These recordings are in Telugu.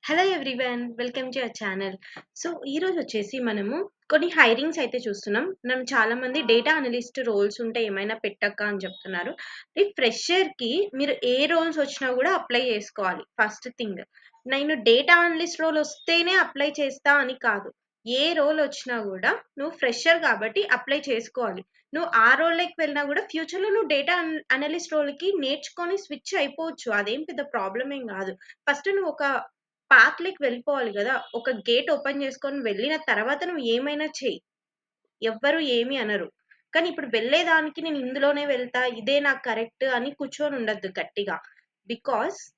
Hello everyone welcome to our channel. So ఈరోజు వచ్చేసి మనము కొన్ని హైరింగ్స్ అయితే చూస్తున్నాం. మనం చాలా మంది డేటా అనలిస్ట్ రోల్స్ ఉంటే ఏమైనా పెట్టక్క అని చెప్తున్నారు. ఈ ఫ్రెషర్‌కి మీరు ఏ రోల్స్ వచ్చినా కూడా అప్లై చేసుకోవాలి. First thing. నేను డేటా అనలిస్ట్ రోల్ వస్తేనే అప్లై చేస్తా అని కాదు. ఏ రోల్ వచ్చినా కూడా నువ్వు ఫ్రెషర్ కాబట్టి అప్లై చేసుకోవాలి. నువ్వు ఆ రోల్‌లోకి వెళ్ళినా కూడా ఫ్యూచర్‌లో నువ్వు డేటా అనలిస్ట్ రోల్‌కి నేర్చుకొని స్విచ్ అయిపోవచ్చు. అదేం పెద్ద ప్రాబ్లమ్ ఏం కాదు. ఫస్ట్ నువ్వు ఒక పాత్‌లోకి వెళ్ళిపోవాలి గదా! ఒక గేట్ ఓపెన్ చేసుకొని వెళ్ళిన తర్వాత నువ్వు ఏమైనా చెయ్యి. ఎవ్వరు ఏమి అనరు. కానీ ఇప్పుడు వెళ్ళేదానికి నేను ఇందులోనే వెళ్తా, ఇదే నాకు కరెక్ట్ అని కూర్చొని ఉండొద్దు గట్టిగా. బికాజ్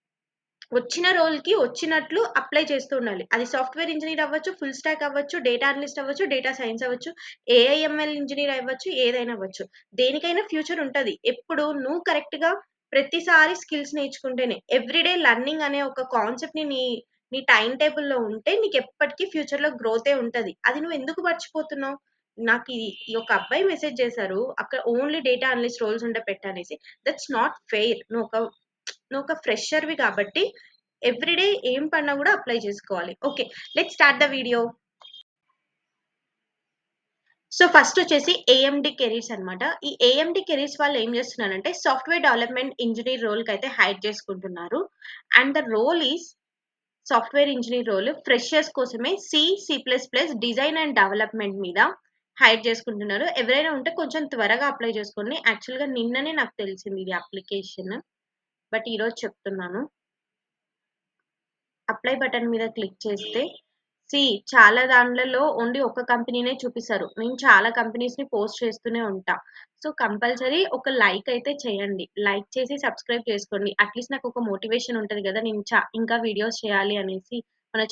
వచ్చిన రోల్‌కి వచ్చినట్లు అప్లై చేస్తూ ఉండాలి. అది సాఫ్ట్‌వేర్ ఇంజినీర్ అవ్వచ్చు, ఫుల్ స్టాక్ అవ్వచ్చు, డేటా అనలిస్ట్ అవ్వచ్చు, డేటా సైన్స్ అవ్వచ్చు, ఏఐఎంఎల్ ఇంజినీర్ అవ్వచ్చు, ఏదైనా అవ్వచ్చు. దేనికైనా ఫ్యూచర్ ఉంటది. ఎప్పుడు నువ్వు కరెక్ట్‌గా ప్రతిసారి స్కిల్స్ నేర్చుకుంటేనే ఎవ్రీడే లెర్నింగ్ అనే ఒక కాన్సెప్ట్‌ని నీ టైమ్ టేబుల్‌లో ఉంటే నీకెప్పటికి ఫ్యూచర్‌లో గ్రోతే ఉంటది. అది నువ్వెందుకు మర్చిపోతున్నావు? నాకు ఈ ఒక అబ్బాయి మెసేజ్ చేశారు. అక్కడ ఓన్లీ డేటా అనలిస్ట్ రోల్స్ ఉంటే పెట్టనేసి. That's not fair. నువ్వొక ఫ్రెషర్‌వి కాబట్టి ఎవ్రీడే ఏం పడినా గూడా అప్లై చేసుకోవాలి. Okay. Let's start the video. So first వచ్చేసి ఏఎండీ కెరీర్స్ అన్నమాట. ఈ ఏఎండీ కెరీర్స్ వాళ్ళు ఏం చేస్తున్నారంటే సాఫ్ట్‌వేర్ డెవలప్‌మెంట్ ఇంజినీర్ రోల్‌కైతే హైర్ చేసుకుంటున్నారు. And the role is software engineer role freshers కోసమే సి++ డిజైన్ అండ్ డెవలప్‌మెంట్ మీద హైర్ చేసుకుంటున్నారు. ఎవరైనా ఉంటే కొంచెం త్వరగా అప్లై చేసుకోండి. యాక్చువల్‌గా నిన్ననే నాకు తెలిసింది ఇది అప్లికేషన్. బట్ ఈరోజు చెప్తున్నాను. అప్లై బటన్ మీద క్లిక్ చేస్తే చాలా దాండ్లలో ఓన్లీ ఒక కంపెనీనే చూపిస్తారు. నేను చాలా కంపెనీస్‌ని పోస్ట్ చేస్తూనే ఉంటా. సో, కంపల్సరీ ఒక లైక్ అయితే చేయండి. లైక్ చేసి సబ్స్క్రైబ్ చేసుకోండి. అట్‌లీస్ట్ నాకొక మోటివేషన్ ఉంటది గదా! నేను ఇంకా వీడియోస్ చేయాలి అనేసి. మన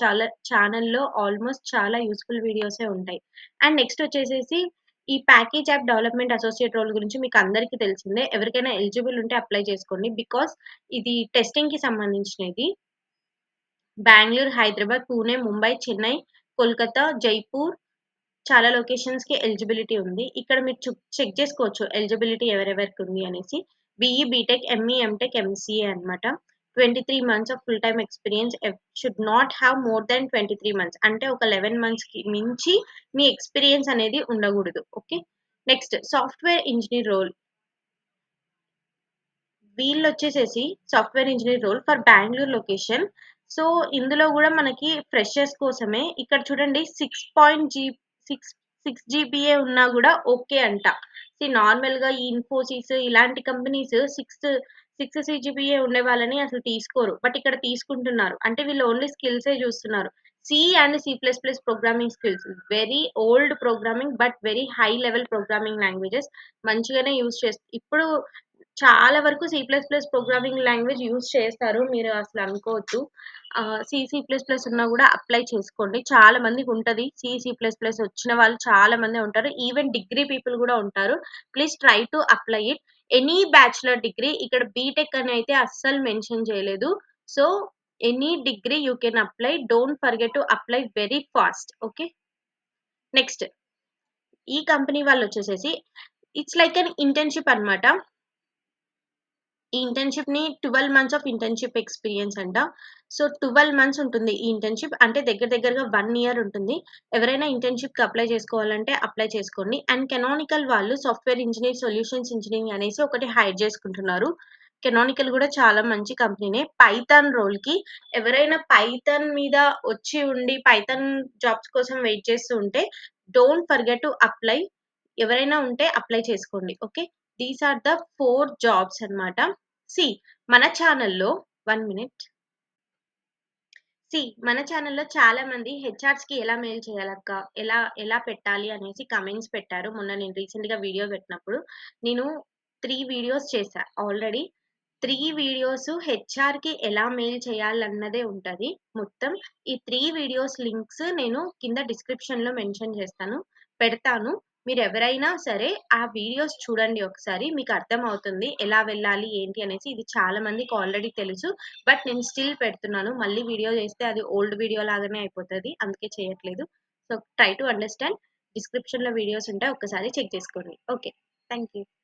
ఛానెల్‌లో ఆల్‌మోస్ట్ చాలా యూజ్‌ఫుల్ వీడియోసే ఉంటాయి. అండ్ నెక్స్ట్ వచ్చేసేసి ఈ package app development associate role గురించి మీకు అందరికీ తెలిసిందే. ఎవరికైనా ఎలిజిబుల్ ఉంటే అప్లై చేసుకోండి. బికాజ్ ఇది టెస్టింగ్‌కి సంబంధించినది. బెంగుళూరు, హైదరాబాద్, పూణే, ముంబై, చెన్నై, కోల్కతా, జైపూర్ చాలా లొకేషన్స్‌కి ఎలిజిబిలిటీ ఉంది. ఇక్కడ మీరు చెక్ చేసుకోవచ్చు ఎలిజిబిలిటీ ఎవరెవరికి ఉంది అనేసి. BE, BTech, ME, MTech, MCA అన్నమాట. 23 months of full time experience should not have more than 23 months. అంటే ఒక 11 మంత్స్‌కి మించి మీ ఎక్స్‌పీరియన్స్ అనేది ఉండకూడదు. Okay. Next software engineer role. వీళ్ళొచ్చేసేసి software engineer role for Bengaluru location. So, ఇందులో గూడా మనకి ఫ్రెషర్స్ కోసమే. ఇక్కడ చూడండి 6 జీపీఏ ఉన్నా గూడా ఓకే అంట. నార్మల్‌గా ఈ ఇన్ఫోసిస్ ఇలాంటి కంపెనీస్ 6 సీజీపీఏ ఉండే వాళ్ళని అసలు తీసుకోరు. బట్ ఇక్కడ తీసుకుంటున్నారు. అంటే వీళ్ళు ఓన్లీ స్కిల్సే జూస్తున్నారు. సి అండ్ సి++ programming skills. Very old programming but very high level programming languages మంచిగానే ఇప్పుడు చాలా వరకు ప్రోగ్రామింగ్ లాంగ్వేజ్ యూజ్ చేస్తారు. మీరు అసలు అనుకోవద్దు. సి++ ఉన్నా గూడా అప్లై చేసుకోండి. చాలా మందికుంటది. సి++ వచ్చిన వాళ్ళు చాలా మందే ఉంటారు. ఈవెన్ డిగ్రీ పీపుల్ గూడా ఉంటారు. Please try to apply it. Any bachelor degree ఇక్కడ బీటెక్ అని అయితే అస్సలు మెన్షన్ చేయలేదు. So, any degree you can apply. Don't forget to apply very fast. Okay. Next ఈ కంపెనీ వాళ్ళొచ్చేసేసి ఇట్స్ లైక్ అన్ ఇంటర్న్‌షిప్ అన్నమాట. ఈ ఇంటర్న్‌షిప్‌ని 12 మంత్స్ ఆఫ్ ఇంటర్న్‌షిప్ ఎక్స్‌పీరియన్స్ అంట. సో, 12 మంత్స్ ఉంటుంది ఈ ఇంటర్న్‌షిప్. అంటే దగ్గరగా 1 ఇయర్ ఉంటుంది. ఎవరైనా ఇంటర్న్‌షిప్‌కి అప్లై చేసుకోవాలంటే అప్లై చేసుకోండి. అండ్ కెనానికల్ వాళ్ళు సాఫ్ట్‌వేర్ ఇంజినీర్, సొల్యూషన్స్ ఇంజినీరింగ్ అనేసి ఒకటి హైర్ చేసుకుంటున్నారు. కెనానికల్ గూడా చాలా మంచి కంపెనీనే. పైథాన్ రోల్‌కి ఎవరైనా పైథాన్ మీద వచ్చి ఉండి పైథాన్ జాబ్స్ కోసం వెయిట్ చేస్తూ ఉంటే డోంట్ ఫర్గెట్ టు అప్లై. ఎవరైనా ఉంటే అప్లై చేసుకోండి. Okay. These are the 4 jobs అన్నమాట. సీ మన ఛానెల్‌లో 1 మినిట్. మన ఛానెల్‌లో చాలా మంది హెచ్ఆర్స్‌కి ఎలా మెయిల్ చేయాలక్క? ఎలా పెట్టాలి అనేసి కామెంట్స్ పెట్టారు. మొన్న నేను రీసెంట్‌గా వీడియో పెట్టినప్పుడు. నేను 3 వీడియోస్ చేశా ఆల్రెడీ. 3 వీడియోస్ హెచ్ఆర్‌కి ఎలా మెయిల్ చేయాలన్నదే ఉంటది మొత్తం. ఈ 3 వీడియోస్ లింక్స్ నేను కింద డిస్క్రిప్షన్‌లో మెన్షన్ చేస్తాను. పెడతాను. మీరెవరైనా సరే ఆ వీడియోస్ చూడండి ఒకసారి. మీకు అర్థమవుతుంది. ఎలా వెళ్ళాలి ఏంటి అనేసి. ఇది చాలా మందికి ఆల్రెడీ తెలుసు. బట్ నేను స్టిల్ పెడుతున్నాను. మళ్ళీ వీడియో చేస్తే అది ఓల్డ్ వీడియో లాగానే అయిపోతది. అందుకే చేయట్లేదు. So, try to understand. డిస్క్రిప్షన్‌లో వీడియోస్ ఉంటాయి. ఒక్కసారి చెక్ చేసుకోండి. ఓకే. Thank you.